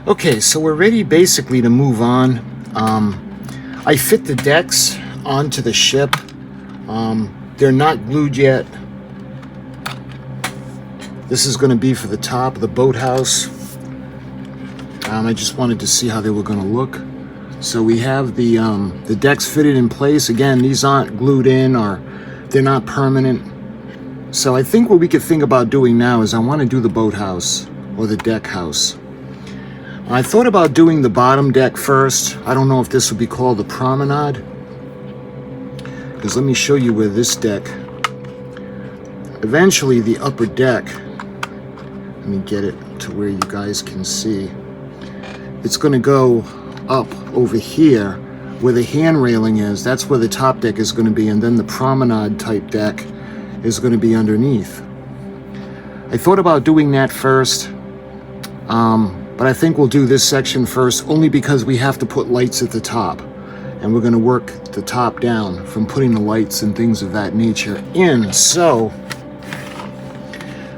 Okay, so we're ready basically to move on. I fit the decks onto the ship. They're not glued yet. This is going to be for the top of the boathouse. I just wanted to see how they were going to look. So we have the decks fitted in place. Again, these aren't glued in, or they're not permanent. So I think what we could think about doing now is I want to do the boathouse or the deck house. I thought about doing the bottom deck first. I don't know if this would be called the promenade, because let me show you where this deck, eventually the upper deck, let me get it to where you guys can see. It's going to go up over here where the hand railing is. That's where the top deck is going to be, and then the promenade type deck is going to be underneath. I thought about doing that first, but I think we'll do this section first, only because we have to put lights at the top, and we're going to work the top down from putting the lights and things of that nature in. So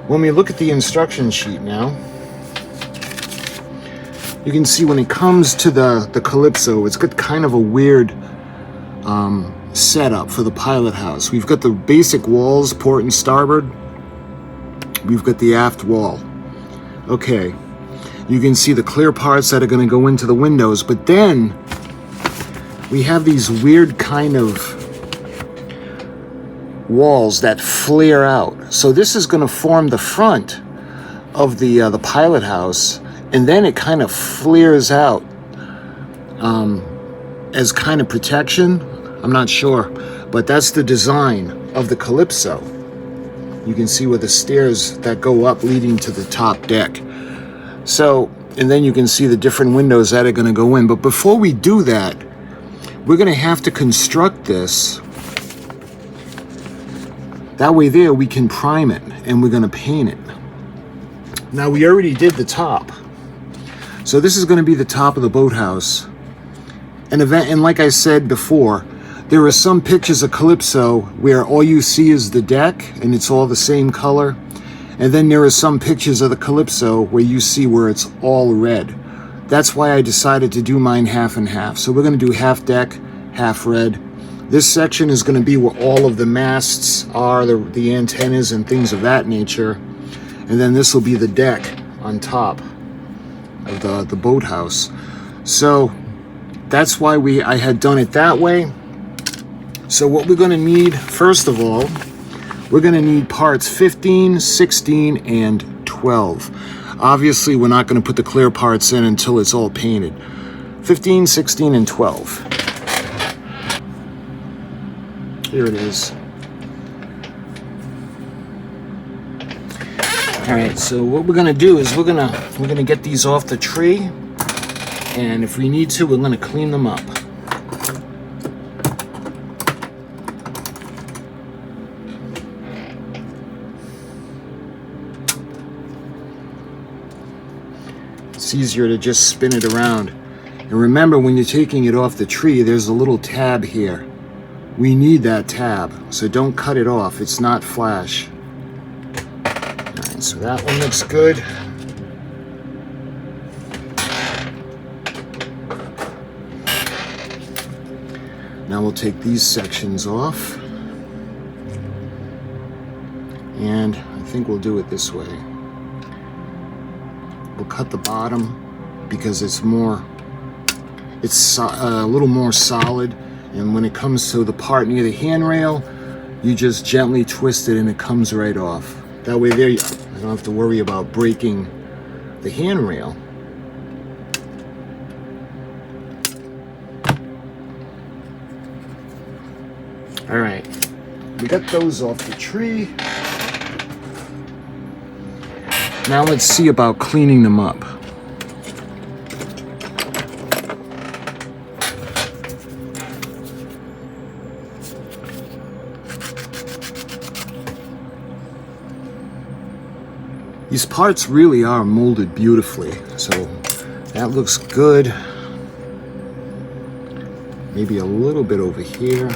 when we look at the instruction sheet now, you can see when it comes to the CALYPSO, it's got kind of a weird setup for the pilot house. We've got the basic walls, port and starboard. We've got the aft wall. Okay, you can see the clear parts that are going to go into the windows, but then we have these weird kind of walls that flare out. So this is going to form the front of the pilot house, and then it kind of flares out as kind of protection. I'm not sure, but that's the design of the CALYPSO. You can see where the stairs that go up leading to the top deck. So, and then you can see the different windows that are going to go in. But before we do that, we're going to have to construct this. That way there we can prime it, and we're going to paint it. Now we already did the top. So this is going to be the top of the boathouse. And like I said before, there are some pictures of CALYPSO where all you see is the deck and it's all the same color. And then there are some pictures of the CALYPSO where you see where it's all red. That's why I decided to do mine half and half. So we're going to do half deck, half red. This section is going to be where all of the masts are, the antennas and things of that nature. And then this will be the deck on top of the boathouse. So that's why I had done it that way. So what we're going to need, first of all, we're going to need parts 15, 16, and 12. Obviously, we're not going to put the clear parts in until it's all painted. 15, 16, and 12. Here it is. All right, so what we're going to do is we're going to get these off the tree, and if we need to, we're going to clean them up. It's easier to just spin it around. And remember, when you're taking it off the tree, there's a little tab here. We need that tab, so don't cut it off. It's not flash. Alright, so that one looks good. Now we'll take these sections off. And I think we'll do it this way. We'll cut the bottom because it's a little more solid, and when it comes to the part near the handrail, you just gently twist it and it comes right off. That way there, I don't have to worry about breaking the handrail. All right, we got those off the tree. Now let's see about cleaning them up. These parts really are molded beautifully, so that looks good. Maybe a little bit over here.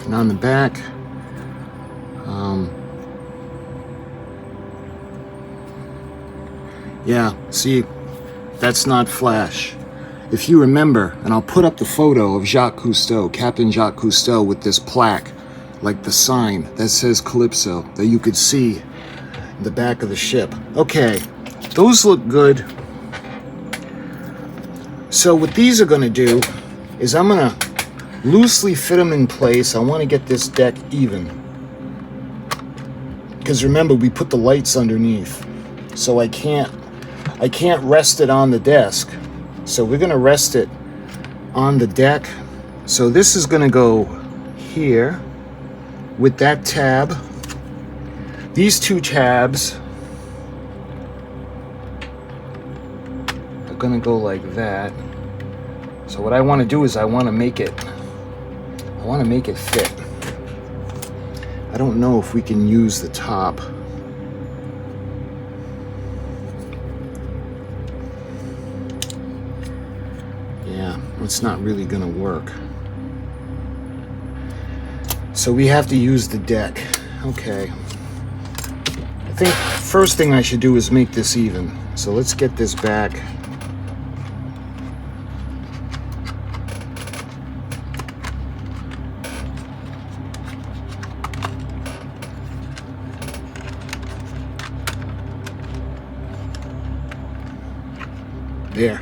And on the back, yeah, see, that's not flash. If you remember, and I'll put up the photo of Jacques Cousteau, Captain Jacques Cousteau, with this plaque, like the sign that says CALYPSO, that you could see in the back of the ship. Okay, those look good. So what these are gonna do is I'm gonna loosely fit them in place. I wanna get this deck even. Because remember, we put the lights underneath. So I can't rest it on the desk. So we're gonna rest it on the deck. So this is gonna go here with that tab. These two tabs are gonna go like that. So what I wanna do is I wanna make it fit. I don't know if we can use the top. Yeah, it's not really gonna work. So we have to use the deck. Okay. I think first thing I should do is make this even. So let's get this back. There.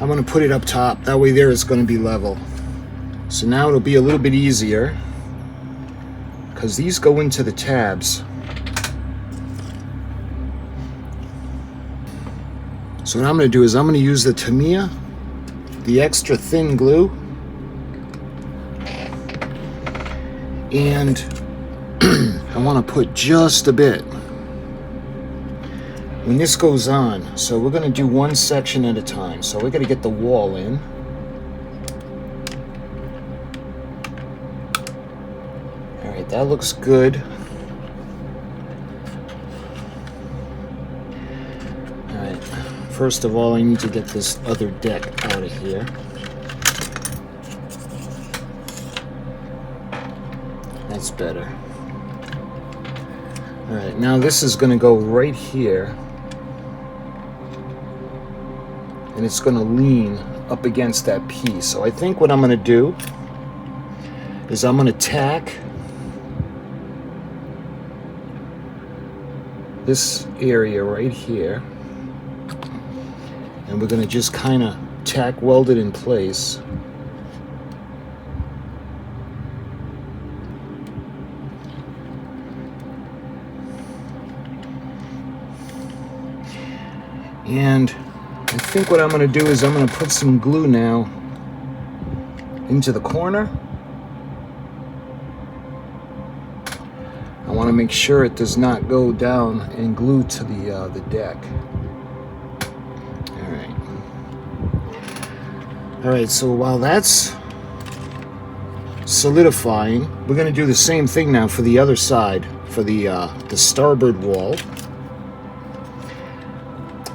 I'm going to put it up top. That way there it's going to be level. So now it'll be a little bit easier because these go into the tabs. So what I'm going to do is I'm going to use the Tamiya, the extra thin glue, and I want to put just a bit when this goes on. So we're going to do one section at a time. So we're going to get the wall in. All right, that looks good. All right, first of all, I need to get this other deck out of here. That's better. All right, now this is going to go right here. And it's going to lean up against that piece. So I think what I'm going to do is I'm going to tack this area right here. And we're going to just kind of tack weld it in place. And I think what I'm going to do is I'm going to put some glue now into the corner. I want to make sure it does not go down and glue to the deck. All right, so while that's solidifying, we're going to do the same thing now for the other side, for the starboard wall.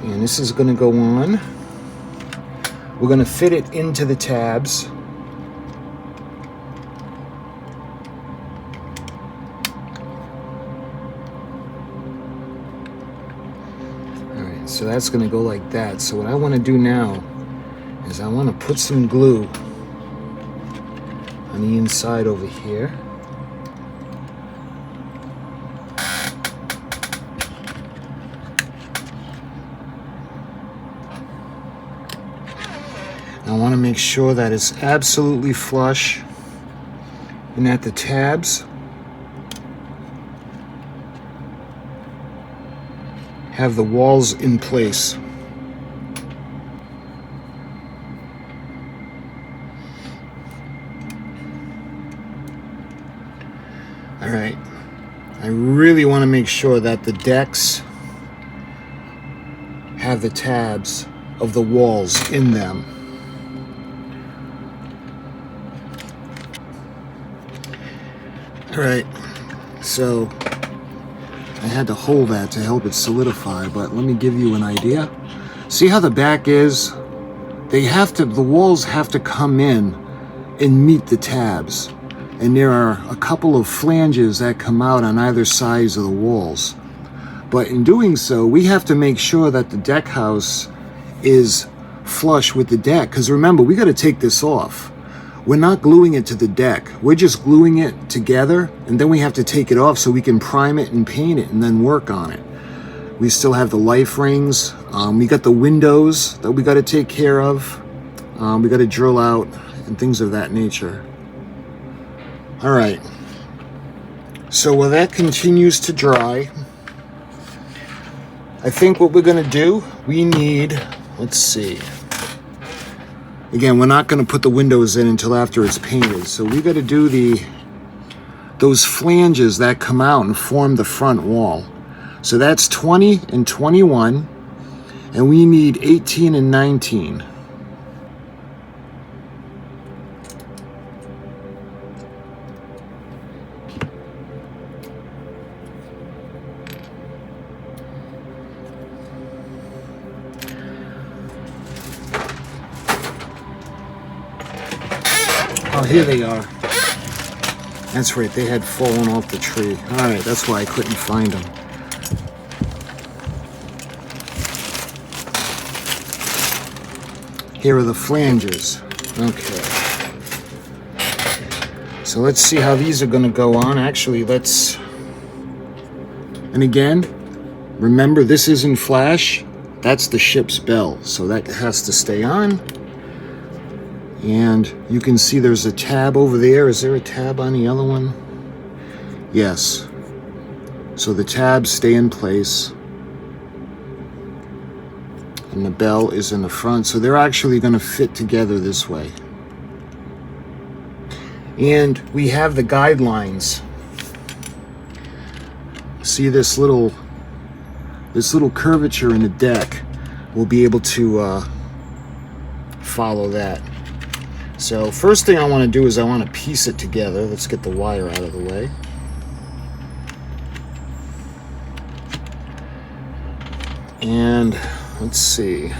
And this is going to go on. We're going to fit it into the tabs. Alright, so that's going to go like that. So what I want to do now is I want to put some glue on the inside over here. I want to make sure that it's absolutely flush and that the tabs have the walls in place. All right, I really want to make sure that the decks have the tabs of the walls in them. Right, so I had to hold that to help it solidify, but let me give you an idea. See how the back is? The walls have to come in and meet the tabs. and there are a couple of flanges that come out on either sides of the walls. But in doing so, we have to make sure that the deck house is flush with the deck, because remember, we got to take this off. We're not gluing it to the deck. We're just gluing it together, and then we have to take it off so we can prime it and paint it and then work on it. We still have the life rings. We got the windows that we got to take care of. We got to drill out and things of that nature. All right. So while that continues to dry, I think what we're going to do, we need, let's see. Again, we're not going to put the windows in until after it's painted. So we got to do those flanges that come out and form the front wall. So that's 20 and 21, and we need 18 and 19. Oh, here they are. That's right, they had fallen off the tree. All right, that's why I couldn't find them. Here are the flanges. Okay. So let's see how these are going to go on. Actually, let's... And again, remember, this isn't flash. That's the ship's bell, so that has to stay on. And you can see there's a tab over there. Is there a tab on the other one? Yes. So the tabs stay in place. And the bell is in the front. So they're actually going to fit together this way. And we have the guidelines. See this little curvature in the deck. We'll be able to follow that. So first thing I want to do is I want to piece it together. Let's get the wire out of the way. And let's see.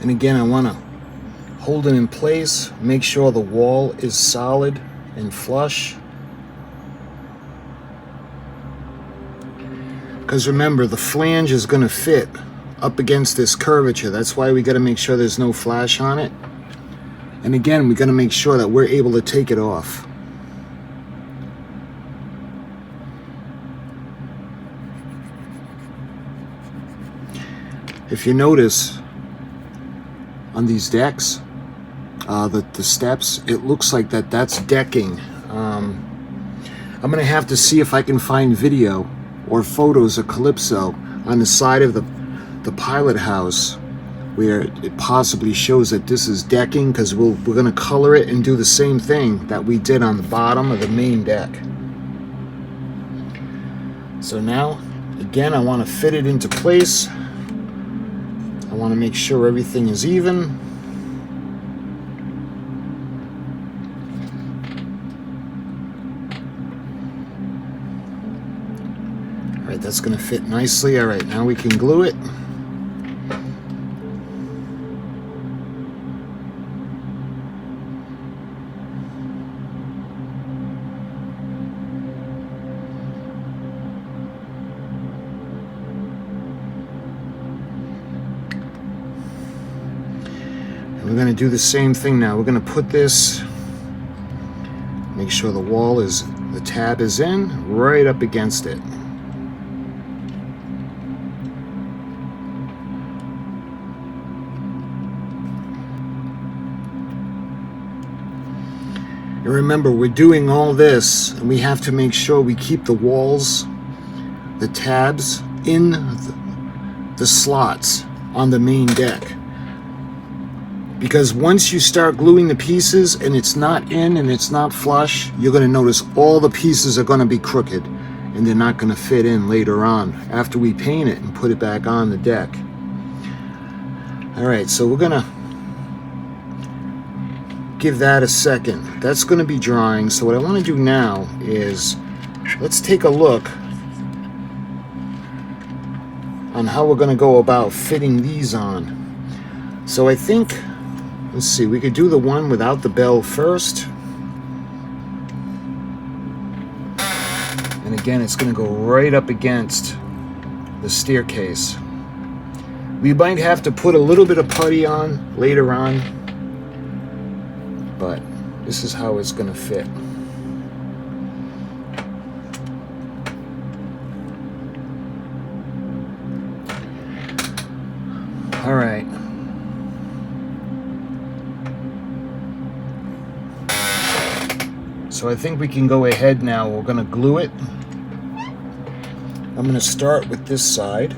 And again, I want to hold it in place, make sure the wall is solid and flush. Because remember, the flange is going to fit up against this curvature. That's why we got to make sure there's no flash on it. And again, we got to make sure that we're able to take it off. If you notice, on these decks, the steps, it looks like that's decking. I'm gonna have to see if I can find video or photos of CALYPSO on the side of the pilot house where it possibly shows that this is decking, because we're gonna color it and do the same thing that we did on the bottom of the main deck. So now, again, I want to fit it into place. I want to make sure everything is even. All right, that's going to fit nicely. All right, now we can glue it. We're going to do the same thing now. We're going to put this, make sure the tab is in, right up against it. And remember, we're doing all this, and we have to make sure we keep the walls, the tabs, in the slots on the main deck. Because once you start gluing the pieces and it's not in and it's not flush, you're going to notice all the pieces are going to be crooked and they're not going to fit in later on after we paint it and put it back on the deck. All right, so we're going to give that a second. That's going to be drying. So what I want to do now is let's take a look on how we're going to go about fitting these on. So I think, let's see, we could do the one without the bell first. And again, it's going to go right up against the staircase. We might have to put a little bit of putty on later on, but this is how it's going to fit. All right. So I think we can go ahead now. We're going to glue it. I'm going to start with this side,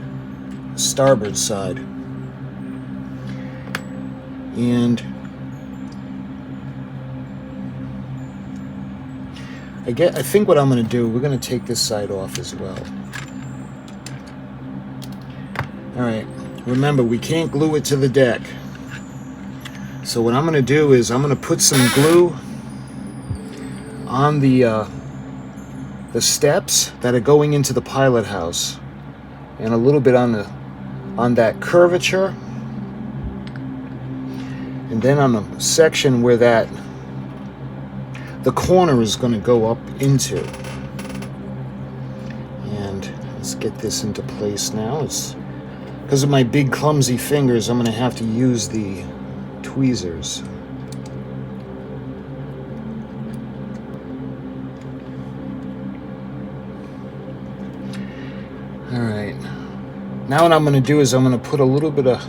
the starboard side. And I think what I'm going to do, we're going to take this side off as well. All right. Remember, we can't glue it to the deck. So what I'm going to do is I'm going to put some glue on the steps that are going into the pilot house, and a little bit on that curvature, and then on the section where the corner is going to go up into. And let's get this into place now. It's because of my big clumsy fingers, I'm going to have to use the tweezers. All right. Now what I'm going to do is I'm going to put a little bit of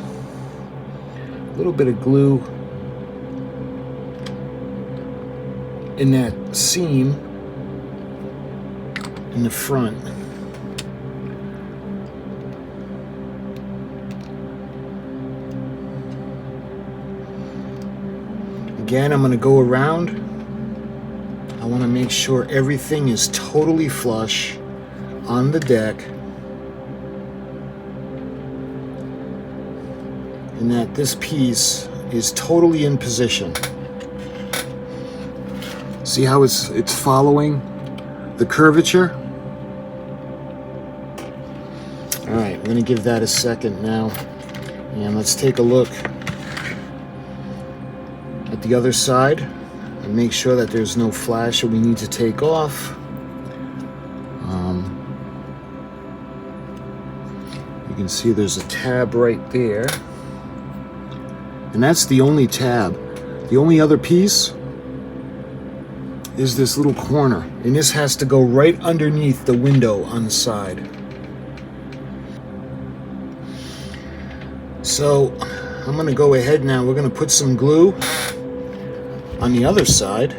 glue in that seam in the front. Again, I'm going to go around. I want to make sure everything is totally flush on the deck, and that this piece is totally in position. See how it's following the curvature? All right, we're going to give that a second now, and let's take a look at the other side and make sure that there's no flash that we need to take off. You can see there's a tab right there, and that's the only tab. The only other piece is this little corner, and this has to go right underneath the window on the side. So I'm going to go ahead now. We're going to put some glue on the other side.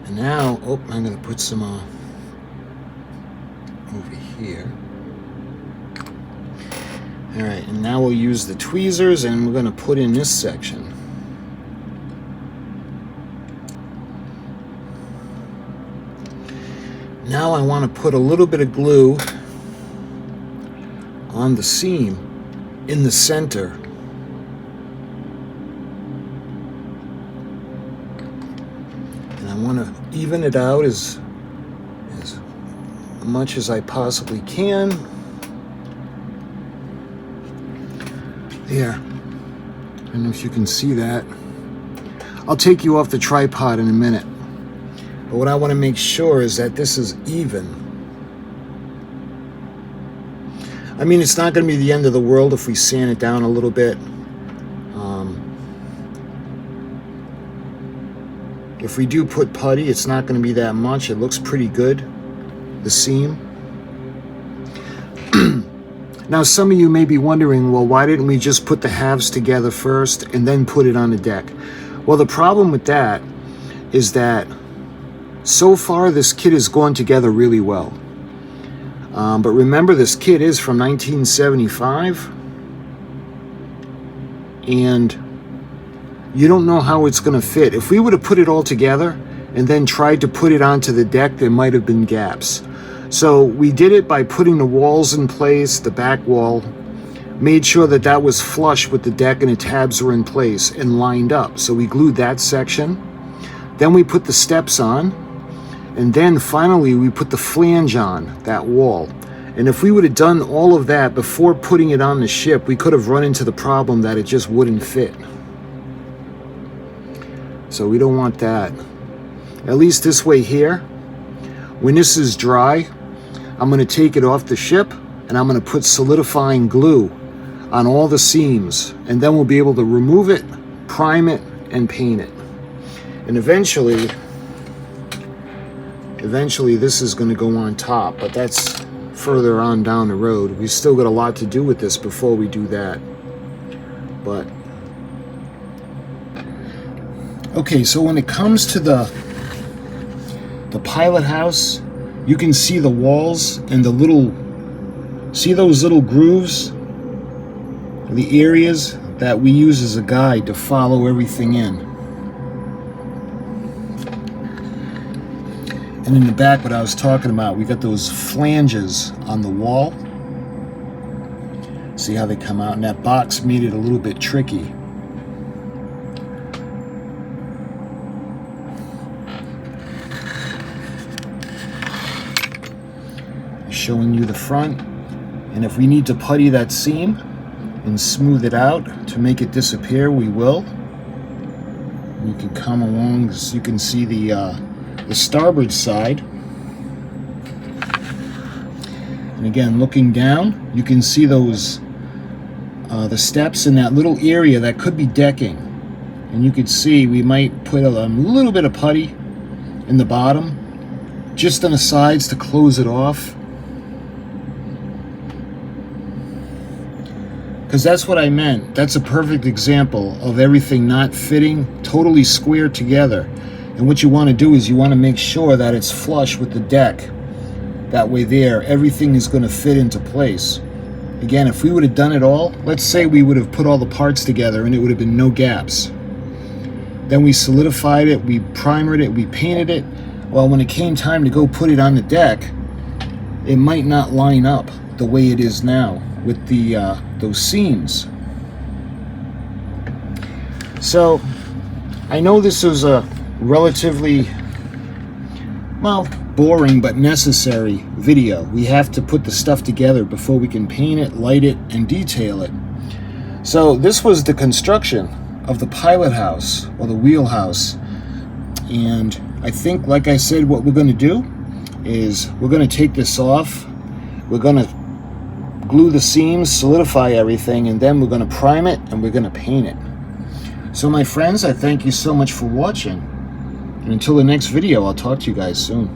And now, I'm going to put some over here. All right, and now we'll use the tweezers, and we're going to put in this section. Now I want to put a little bit of glue on the seam in the center. And I want to even it out as much as I possibly can. There. I don't know if you can see that. I'll take you off the tripod in a minute. But what I want to make sure is that this is even. I mean, it's not going to be the end of the world if we sand it down a little bit. If we do put putty, it's not going to be that much. It looks pretty good, the seam. Now, some of you may be wondering, well, why didn't we just put the halves together first and then put it on the deck? Well, the problem with that is that so far this kit has gone together really well. But remember, this kit is from 1975, and you don't know how it's going to fit. If we would have put it all together and then tried to put it onto the deck, there might have been gaps. So we did it by putting the walls in place, the back wall, made sure that that was flush with the deck and the tabs were in place and lined up. So we glued that section. Then we put the steps on. And then finally we put the flange on that wall. And if we would have done all of that before putting it on the ship, we could have run into the problem that it just wouldn't fit. So we don't want that. At least this way here, when this is dry, I'm going to take it off the ship and I'm going to put solidifying glue on all the seams, and then we'll be able to remove it, prime it, and paint it. And eventually this is going to go on top, but that's further on down the road. We still got a lot to do with this before we do that. But okay, so when it comes to the pilot house, you can see the walls and see those little grooves, the areas that we use as a guide to follow everything in. And in the back, what I was talking about, we got those flanges on the wall. See how they come out? And that box made it a little bit tricky. Showing you the front. And if we need to putty that seam and smooth it out to make it disappear, we will. You can come along so you can see the starboard side. And again, looking down, you can see those the steps in that little area that could be decking. And you can see we might put a little bit of putty in the bottom, just on the sides to close it off. Because that's what I meant. That's a perfect example of everything not fitting totally square together. And what you want to do is you want to make sure that it's flush with the deck. That way there, everything is going to fit into place. Again, if we would have done it all, let's say we would have put all the parts together and it would have been no gaps. Then we solidified it, we primered it, we painted it. Well, when it came time to go put it on the deck, it might not line up the way it is now with those seams. So I know this is a relatively, well, boring but necessary video. We have to put the stuff together before we can paint it, light it, and detail it. So this was the construction of the pilot house, or the wheelhouse. And I think, like I said, what we're going to do is we're going to take this off, we're going to glue the seams, solidify everything, and then we're going to prime it and we're going to paint it. So my friends, I thank you so much for watching. And until the next video, I'll talk to you guys soon.